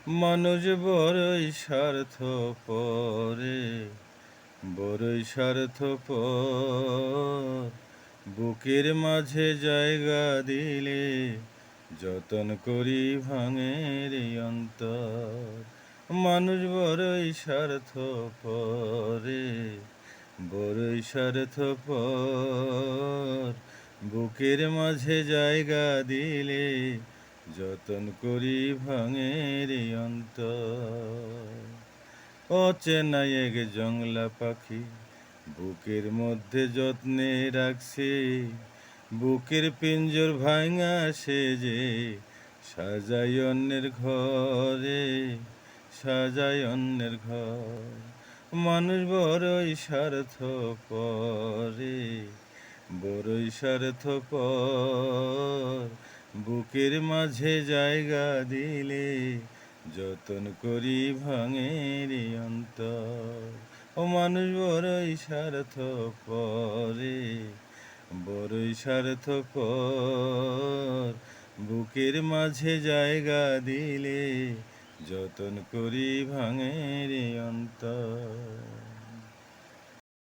মানুষ বড়ই স্বার্থপরে, বড়ই স্বার্থপর। বুকের মাঝে জায়গা দিলে যতন করি ভাঙে রে অন্তর। মানুষ বড়ই স্বার্থপরে, বড়ই স্বার্থপর। বুকের মাঝে জায়গা দিলে যতন করি ভাঙে রে অন্তর। অচেনা এক জংলা পাখি বুকের মধ্যে যত্নে রাখছে, বুকের পিঞ্জর ভাঙা সে যে সাজাই অন্যের ঘরে, সাজাই অন্যের ঘর। মানুষ বড়ই স্বার্থপরে, বড়ই স্বার্থপর। বুকের মাঝে জায়গা দিলে যতন করি ভাঙে রে অন্তর। ও মানুষ বড়ই স্বার্থপরে, বড়ই স্বার্থপর। বুকের মাঝে জায়গা দিলে যতন করি ভাঙে রে অন্তর।